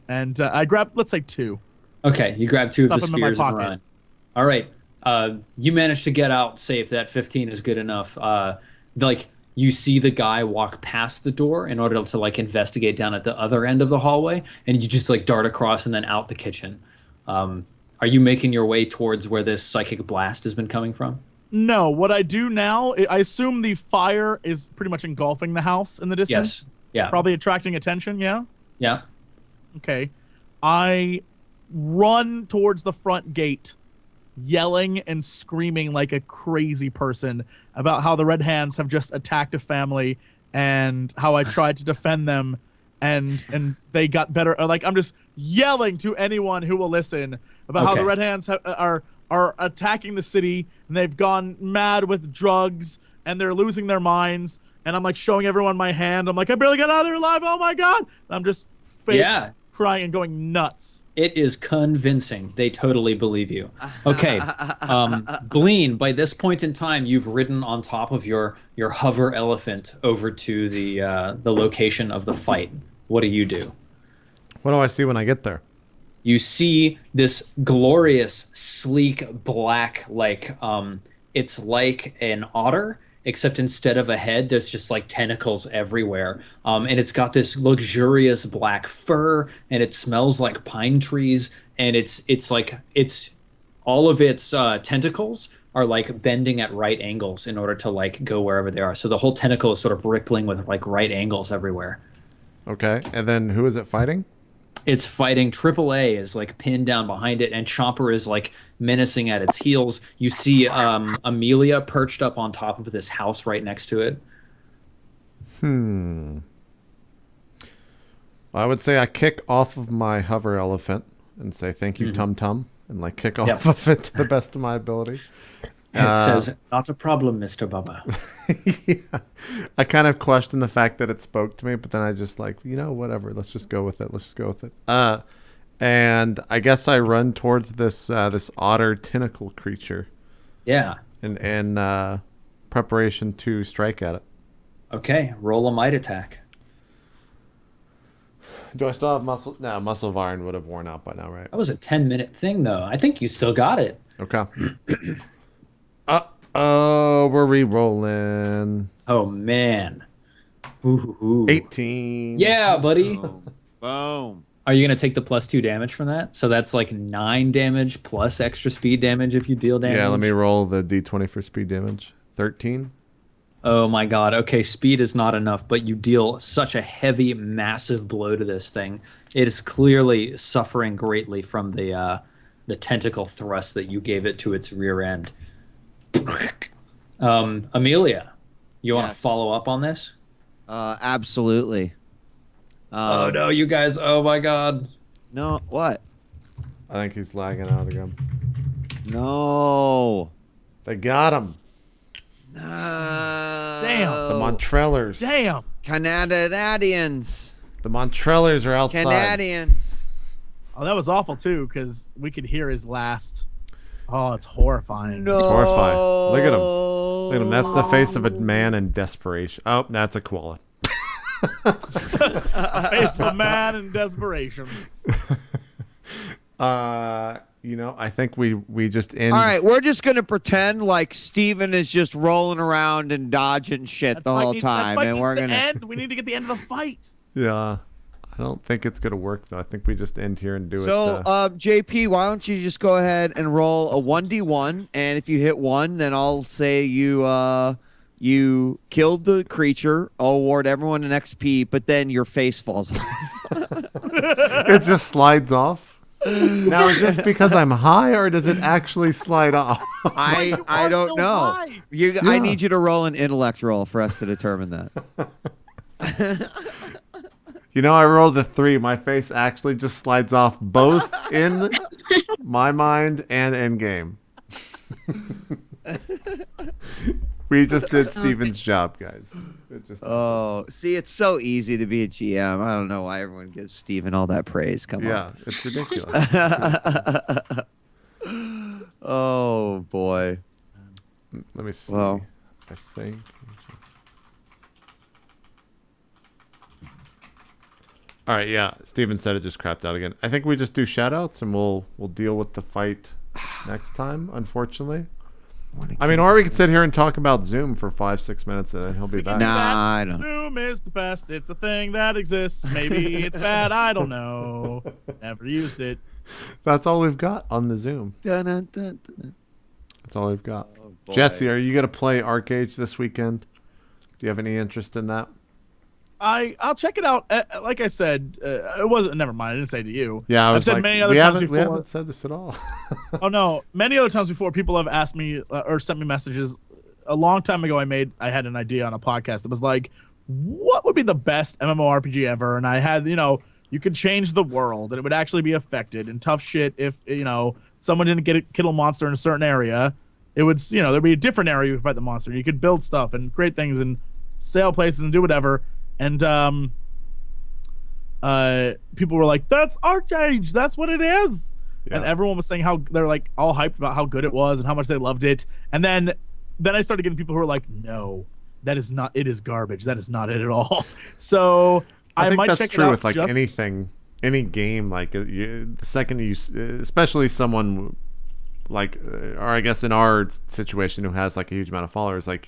and I grab, let's say 2. Okay, you grab 2 Stuff of the them in my spheres and pocket. run. All right, you managed to get out safe. That 15 is good enough. Like you see the guy walk past the door in order to like investigate down at the other end of the hallway, and you just like dart across and then out the kitchen. Are you making your way towards where this psychic blast has been coming from? No, what I do now, I assume the fire is pretty much engulfing the house in the distance. Yes. Yeah. Probably attracting attention, yeah? Yeah. Okay. I run towards the front gate, yelling and screaming like a crazy person about how the Red Hands have just attacked a family and how I tried to defend them and they got better. Like, I'm just yelling to anyone who will listen about how the Red Hands are attacking the city and they've gone mad with drugs and they're losing their minds. And I'm like showing everyone my hand. I'm like, I barely got out of there alive. Oh my God. And I'm just crying and going nuts. It is convincing. They totally believe you. Okay. Glean, by this point in time, you've ridden on top of your hover elephant over to the location of the fight. What do you do? What do I see when I get there? You see this glorious, sleek, black, like, it's like an otter, except instead of a head, there's just like tentacles everywhere. And it's got this luxurious black fur, and it smells like pine trees. And it's all of its tentacles are like bending at right angles in order to like go wherever they are. So the whole tentacle is sort of rippling with like right angles everywhere. Okay. And then who is it fighting? It's fighting. AAA is like pinned down behind it, and Chomper is like menacing at its heels. You see Amelia perched up on top of this house right next to it. I would say I kick off of my hover elephant and say thank you, Tum Tum, and like kick off of it to the best of my ability. It says, "Not a problem, Mr. Bubba." Yeah. I kind of questioned the fact that it spoke to me, but then I just like, whatever. Let's just go with it. And I guess I run towards this otter tentacle creature. Yeah. In preparation to strike at it. Okay, roll a might attack. Do I still have muscle? No, muscle of iron would have worn out by now, right? That was a 10-minute thing, though. I think you still got it. Okay. Oh, we're re-rolling. Oh, man. Ooh. 18. Yeah, buddy. Boom. Are you going to take the +2 damage from that? So that's like 9 damage plus extra speed damage if you deal damage. Yeah, let me roll the d20 for speed damage. 13. Oh my God. Okay, speed is not enough, but you deal such a heavy, massive blow to this thing. It is clearly suffering greatly from the tentacle thrust that you gave it to its rear end. Amelia, you want to follow up on this? Absolutely. Oh no, you guys! Oh my God! No, what? I think he's lagging out again. No. They got him. No. Damn. The Montrellers. Damn. Canadians. The Montrellers are outside. Canadians. Oh, that was awful too, because we could hear his last. Oh, it's horrifying. No. It's horrifying. Look at him. Look at him. That's the face of a man in desperation. Oh, that's a koala. A face of a man in desperation. I think we just end. All right, we're just gonna pretend like Steven is just rolling around and dodging shit the whole time, and we're gonna end. We need to get the end of the fight. Yeah. I don't think it's going to work, though. I think we just end here and do it. So, JP, why don't you just go ahead and roll a 1d1, and if you hit 1, then I'll say you killed the creature. I'll award everyone an XP, but then your face falls off. It just slides off? Now, is this because I'm high, or does it actually slide off? I don't know. I need you to roll an intellect roll for us to determine that. I rolled a 3. My face actually just slides off both in my mind and in game. We just did Steven's job, guys. See, it's so easy to be a GM. I don't know why everyone gives Steven all that praise. Come on. Yeah, it's ridiculous. Oh, boy. Let me see. Well, I think... All right, yeah. Steven said it just crapped out again. I think we just do shoutouts and we'll deal with the fight next time, unfortunately. Or we could sit here and talk about Zoom for 5-6 minutes and then he'll be back. Nah, I don't. Zoom is the best. It's a thing that exists. Maybe it's bad. I don't know. Never used it. That's all we've got on the Zoom. That's all we've got. Jesse, are you going to play Arcade this weekend? Do you have any interest in that? I'll check it out. Like I said, it wasn't. Never mind. I didn't say to you. Yeah, I was I've said like, many other we times haven't before. said this at all. Oh no, many other times before, people have asked me or sent me messages. A long time ago, I had an idea on a podcast that was like, what would be the best MMORPG ever? And I had, you could change the world and it would actually be affected and tough shit if someone didn't kill a monster in a certain area. It would, there'd be a different area you could fight the monster. You could build stuff and create things and sail places and do whatever. And people were like, "That's Arcade. That's what it is." Yeah. And everyone was saying how they're like all hyped about how good it was and how much they loved it. And then I started getting people who were like, "No, that is not. It is garbage. That is not it at all." So I think might that's check true it out with like anything, any game. Like the second you, especially someone like, or I guess in our situation who has like a huge amount of followers, like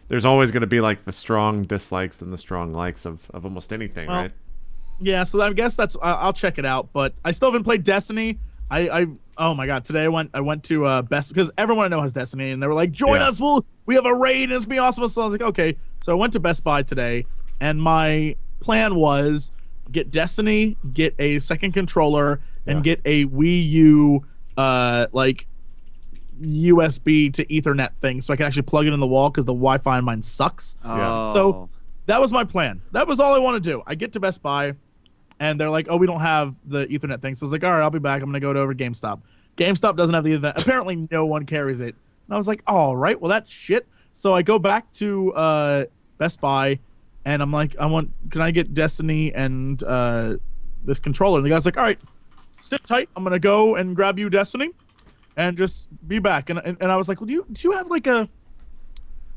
there's always going to be like the strong dislikes and the strong likes of almost anything, right? Yeah, so I guess I'll check it out, but I still haven't played Destiny. Oh my god, today I went to Best, because everyone I know has Destiny, and they were like, join us, we have a raid, and it's gonna be awesome. So I was like, okay. So I went to Best Buy today, and my plan was get Destiny, get a second controller, and get a Wii U like USB to Ethernet thing, so I can actually plug it in the wall because the Wi-Fi on mine sucks. Oh. So that was my plan. That was all I want to do. I get to Best Buy, and they're like, "Oh, we don't have the Ethernet thing." So I was like, "All right, I'll be back. I'm gonna go over to GameStop." GameStop doesn't have the Ethernet. Apparently, no one carries it. And I was like, "All right, well that's shit." So I go back to Best Buy, and I'm like, "Can I get Destiny and this controller?" And the guy's like, "All right, sit tight. I'm gonna go and grab you Destiny, and just be back." And I was like, "Well, do you have like not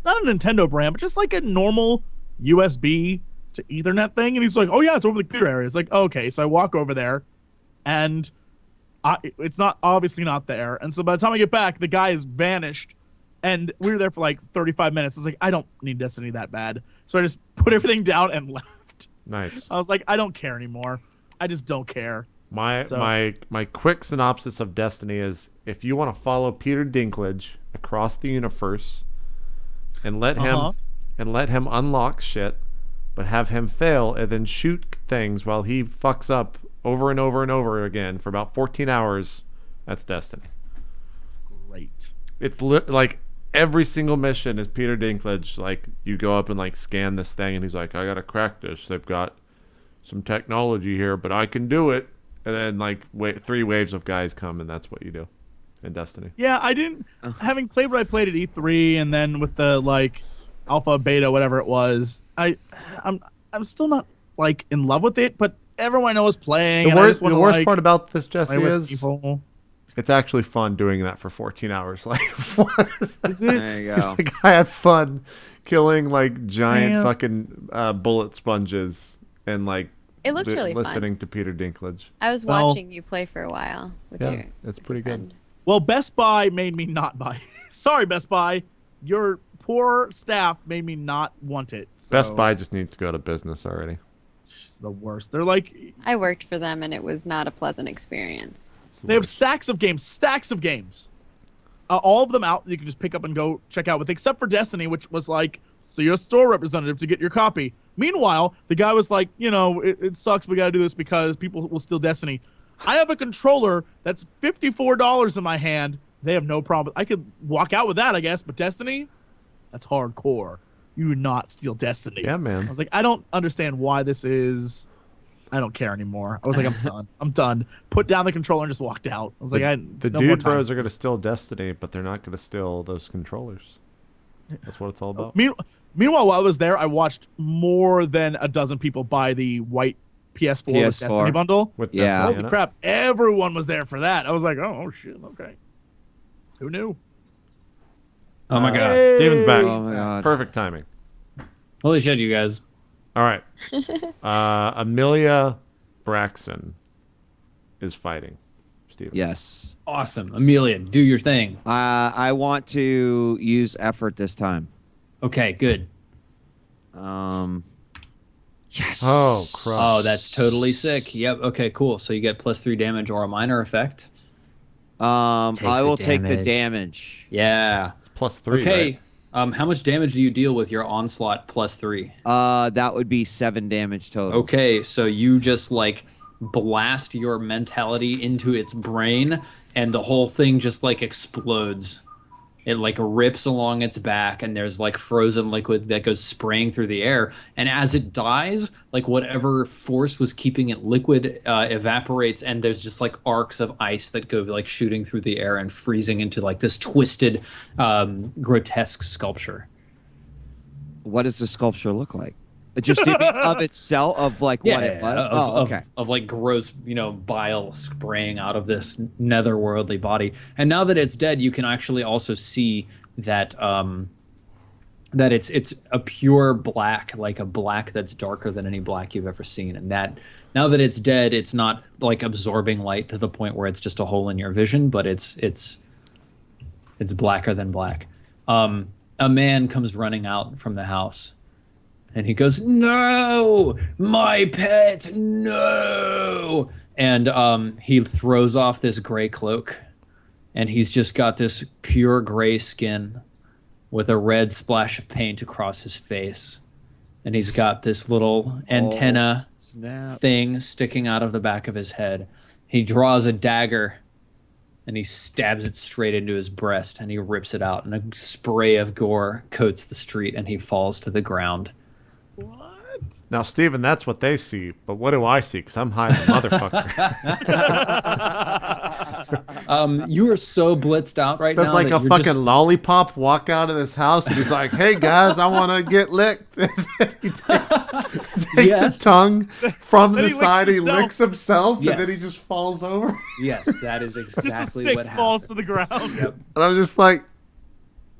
a Nintendo brand, but just like a normal USB to Ethernet thing?" And he's like, "Oh yeah, it's over the computer area." It's like, okay. So I walk over there, and it's obviously not there. And so by the time I get back, the guy has vanished, and we were there for like 35 minutes. I was like, I don't need Destiny that bad. So I just put everything down and left. Nice. I was like, I don't care anymore. I just don't care. My quick synopsis of Destiny is, if you want to follow Peter Dinklage across the universe and let him unlock shit, but have him fail and then shoot things while he fucks up over and over and over again for about 14 hours, that's Destiny. Great. It's like every single mission is Peter Dinklage. Like, you go up and like scan this thing, and he's like, "I gotta crack this. They've got some technology here, but I can do it." And then like 3 waves of guys come, and that's what you do in Destiny. Yeah, I didn't. Having played what I played at E3, and then with the like alpha, beta, whatever it was, I'm still not like in love with it. But everyone I know is playing. The worst part about this, Jesse, is people. It's actually fun doing that for 14 hours. Like, what is that? Is it? There you go. The guy had fun killing like giant fucking bullet sponges and like It looked really listening fun. to Peter Dinklage. I was watching you play for a while with your. It's pretty good. Well, Best Buy made me not buy. Sorry, Best Buy. Your poor staff made me not want it. So. Best Buy just needs to go to business already. It's the worst. They're like. I worked for them, and it was not a pleasant experience. They have stacks of games. All of them out. You can just pick up and go check out with, except for Destiny, which was like, see a store representative to get your copy. Meanwhile, the guy was like, it sucks. We got to do this because people will steal Destiny. I have a controller that's $54 in my hand. They have no problem. I could walk out with that, I guess. But Destiny, that's hardcore. You would not steal Destiny. Yeah, man. I was like, I don't understand why this is. I don't care anymore. I was like, I'm done. I'm done. Put down the controller and just walked out. I was like, the no more dude time. bros are going to steal Destiny, but they're not going to steal those controllers. That's what it's all about. Meanwhile, while I was there, I watched more than a dozen people buy the white PS4 with Destiny bundle. With Destiny, holy crap! Everyone was there for that. I was like, oh shit, okay. Who knew? Oh my god. Hey. Steven's back. Oh my god. Perfect timing. Holy shit, you guys. All right. Amelia Braxton is fighting Steven. Yes. Awesome. Amelia, do your thing. I want to use effort this time. Okay, good. Yes. Oh, crap. Oh, that's totally sick. Yep. Okay, cool. So you get +3 damage or a minor effect. I will take the damage. Yeah. It's +3. Okay. Right? How much damage do you deal with your onslaught +3? That would be 7 damage total. Okay, so you just like blast your mentality into its brain, and the whole thing just like explodes. It like rips along its back, and there's like frozen liquid that goes spraying through the air. And as it dies, like whatever force was keeping it liquid evaporates, and there's just like arcs of ice that go like shooting through the air and freezing into like this twisted, grotesque sculpture. What does the sculpture look like? Just of itself, of like what it was? Okay. Of like gross, bile spraying out of this netherworldly body. And now that it's dead, you can actually also see that that it's a pure black, like a black that's darker than any black you've ever seen. And that now that it's dead, it's not like absorbing light to the point where it's just a hole in your vision, but it's blacker than black. A man comes running out from the house. And he goes, "No, my pet, no!" And he throws off this gray cloak, and he's just got this pure gray skin with a red splash of paint across his face, and he's got this little antenna thing sticking out of the back of his head. He draws a dagger, and he stabs it straight into his breast, and he rips it out, and a spray of gore coats the street, and he falls to the ground. What? Now, Steven, that's what they see, but what do I see? Because I'm high as a motherfucker. You are so blitzed out right That's now. like that a you're fucking just- lollipop walk out of this house, and he's like, "Hey guys, I want to get licked." He takes Yes. a tongue from Then the he licks side, he himself. licks himself, and then he Yes. just falls over. Yes, that is Just a exactly stick what falls happened. to the ground. Yep. And I'm just like,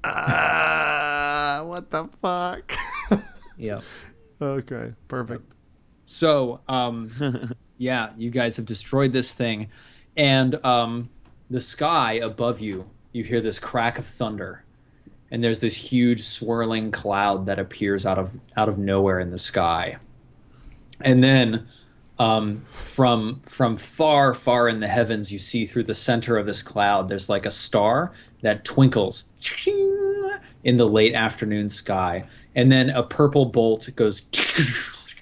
what the fuck? Yep. Okay, perfect. So, yeah, you guys have destroyed this thing, and the sky above you, you hear this crack of thunder, and there's this huge swirling cloud that appears out of nowhere in the sky, and then from far, far in the heavens, you see through the center of this cloud, there's like a star that twinkles in the late afternoon sky, and then a purple bolt goes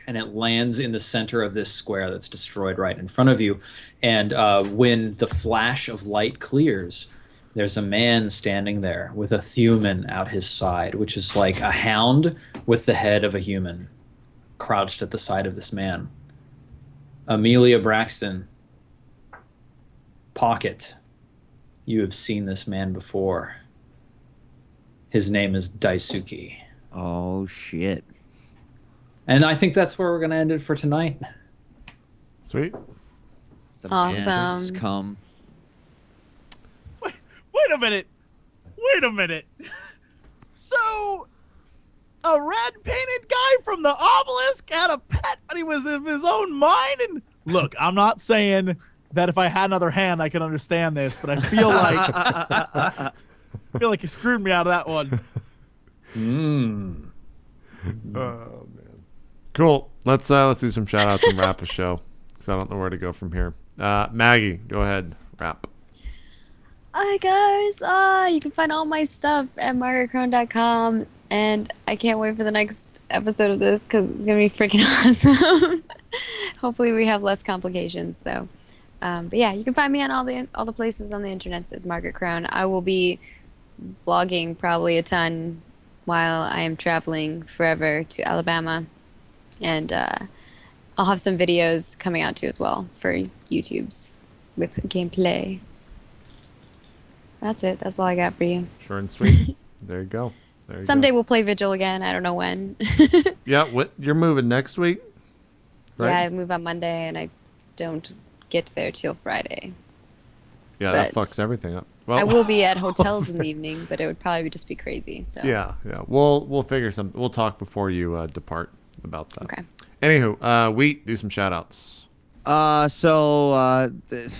and it lands in the center of this square that's destroyed right in front of you. And when the flash of light clears, there's a man standing there with a human at his side, which is like a hound with the head of a human crouched at the side of this man. Amelia Braxton, Pocket, you have seen this man before. His name is Daisuke. Oh shit. And I think that's where we're going to end it for tonight. Sweet. The Awesome. man has come. Wait a minute. Wait a minute. So, a red painted guy from the obelisk had a pet, but he was of his own mind. And look, I'm not saying that if I had another hand, I could understand this, but I feel like you screwed me out of that one. Oh man. Cool. Let's do some shout outs and wrap a show, because I don't know where to go from here. Maggie, go ahead. Wrap. Hi guys, you can find all my stuff at margaretcrone.com, and I can't wait for the next episode of this because it's gonna be freaking awesome. Hopefully we have less complications. So, but yeah, you can find me on all the places on the internet as Margaret Crone. I will be vlogging probably a ton while I am traveling forever to Alabama, and I'll have some videos coming out too as well for YouTube's with gameplay. That's it. That's all I got for you. Short and sweet. There you go. There you Someday go. we'll play Vigil again. I don't know when. Yeah, what you're moving next week? Right? Yeah, I move on Monday and I don't get there till Friday. Yeah, that but fucks everything up. Well, I will be at hotels in the evening, but it would probably just be crazy. So Yeah. We'll figure something. We'll talk before you depart about that. Okay. Anywho, Wheat, do some shout outs.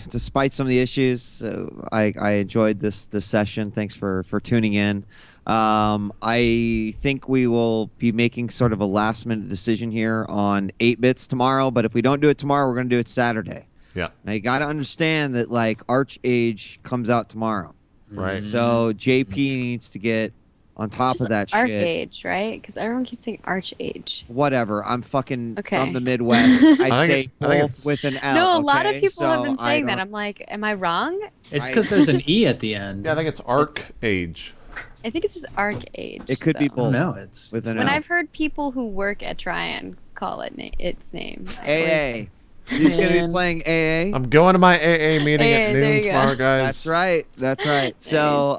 Despite some of the issues, I enjoyed this session. Thanks for tuning in. I think we will be making sort of a last minute decision here on 8-bits tomorrow, but if we don't do it tomorrow, we're going to do it Saturday. Yeah. Now you got to understand that like Arch Age comes out tomorrow. Right. So JP needs to get on top Just of that Arc shit. Age, right? Because everyone keeps saying Arch Age. Whatever. I'm fucking Okay. from the Midwest. I say I think both with an L. No, a lot of okay? people have So been I saying that. don't- I'm like, am I wrong? It's because there's an E at the end. Yeah, I think it's Arc Age. I think it's just Arc Age. It could be though. both. No, it's with an When L. I've heard people who work at Tryon call it its name. I always- AA. He's going to be Man. playing AA. I'm going to my AA meeting AA, at there noon you go. tomorrow, guys. That's right. That's right. So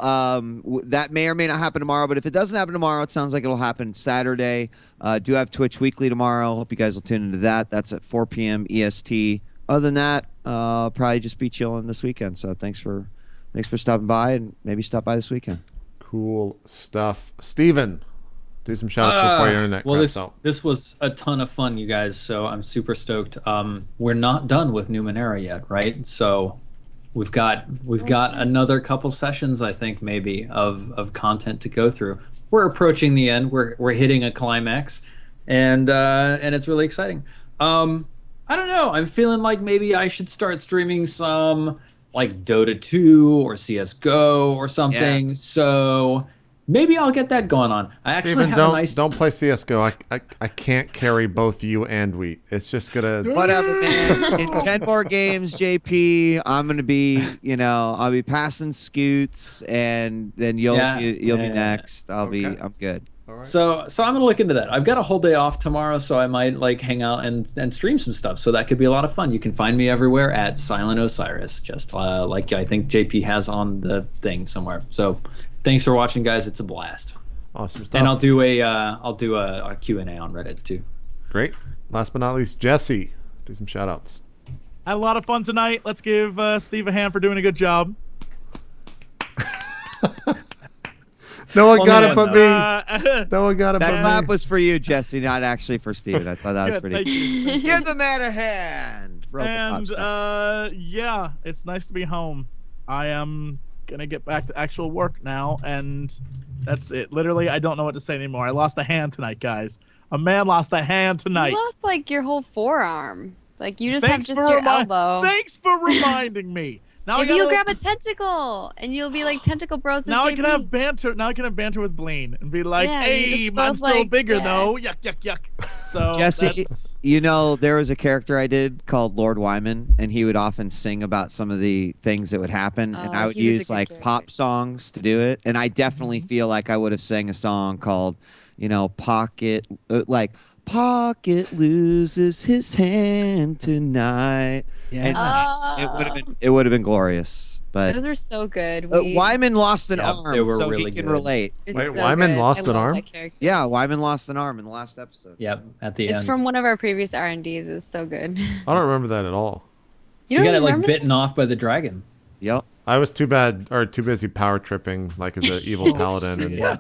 that may or may not happen tomorrow. But if it doesn't happen tomorrow, it sounds like it'll happen Saturday. Do have Twitch Weekly tomorrow. Hope you guys will tune into that. That's at 4 p.m. EST. Other than that, probably just be chilling this weekend. So thanks for stopping by, and maybe stop by this weekend. Cool stuff. Steven, do some shout outs before your internet well, cuts out. this was a ton of fun, you guys. So I'm super stoked. We're not done with Numenera yet, right? So we've got another couple sessions, I think, maybe of content to go through. We're approaching the end. We're hitting a climax, and it's really exciting. I don't know. I'm feeling like maybe I should start streaming some like Dota 2 or CS:GO or something. Yeah. So maybe I'll get that going on. I actually Steven, have a nice. don't play CS:GO. I can't carry both you and Wheat. It's just gonna. Whatever, man. In 10 more games, JP, I'm gonna be, I'll be passing scoots, and then you'll be next. I'm good. All right. So I'm gonna look into that. I've got a whole day off tomorrow, so I might like hang out and stream some stuff. So that could be a lot of fun. You can find me everywhere at Silent Osiris, just like I think JP has on the thing somewhere. So thanks for watching, guys. It's a blast. Awesome stuff. And I'll do a Q&A on Reddit too. Great. Last but not least, Jesse, do some shout outs. Had a lot of fun tonight. Let's give Steve a hand for doing a good job. No one Only got it one, but though. me. No one got it That but clap me. was for you, Jesse, not actually for Steven. I thought that was Good, pretty thank you. Give the man a hand. Roll the pop And stuff. yeah, it's nice to be home. I am gonna get back to actual work now, and that's it. Literally, I don't know what to say anymore. I lost a hand tonight, guys. A man lost a hand tonight. You lost like your whole forearm. Like you just Thanks have for just your elbow. Thanks for reminding me. Now If I you gotta- grab a tentacle and you'll be like tentacle bros. with now I JP. can have banter. Now I can have banter with Bleen and be like, Yeah, "Hey, you're I'm supposed, still like, bigger yeah. though." Yuck, yuck, yuck. So Jesse, that's- there was a character I did called Lord Wyman, and he would often sing about some of the things that would happen, and I would he was a use good like character. pop songs to do it. And I definitely feel like I would have sang a song called, Pocket, Pocket loses his hand tonight. Yeah. And it would have been glorious. But Those were so good. Wyman lost an Yeah, arm, they were so really he can good. relate. It's Wait, so Wyman good. lost I an love arm? that character. Yeah, Wyman lost an arm in the last episode. Yep. At the It's end. from one of our previous R&Ds. It was so good. I don't remember that at all. You You don't got it like remember bitten off by the dragon. Yep. I was too busy power tripping like as an evil paladin. And Yeah.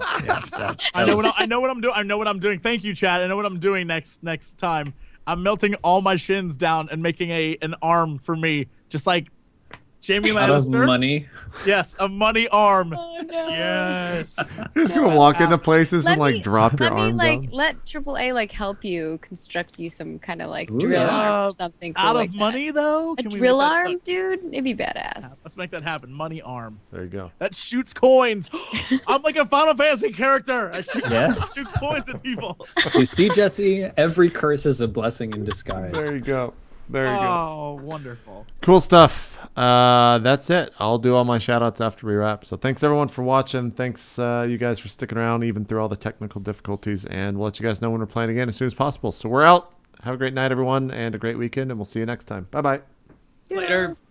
I know what I'm doing. I know what I'm doing. Thank you, Chad. I know what I'm doing next time. I'm melting all my shins down and making an arm for me, just like Jamie Out of Lannister. money. Yes, a money arm. Oh no. Yes. You're just gonna walk into places and Let me- drop your Let me arm down. let AAA help you construct you some kind of Ooh, drill yeah. arm or something. Cool Out like of that. money though. A Can we drill make that- arm, dude? It'd be badass. Let's make that happen. Money arm. There you go. That shoots coins. I'm like a Final Fantasy character. I Yes. shoot coins at people. You see, Jesse, every curse is a blessing in disguise. There you go. There you go. Oh, wonderful. Cool stuff. That's it. I'll do all my shout outs after we wrap. So thanks everyone for watching. Thanks you guys for sticking around even through all the technical difficulties. And we'll let you guys know when we're playing again as soon as possible. So we're out. Have a great night, everyone, and a great weekend. And we'll see you next time. Bye-bye. Later. Doodles.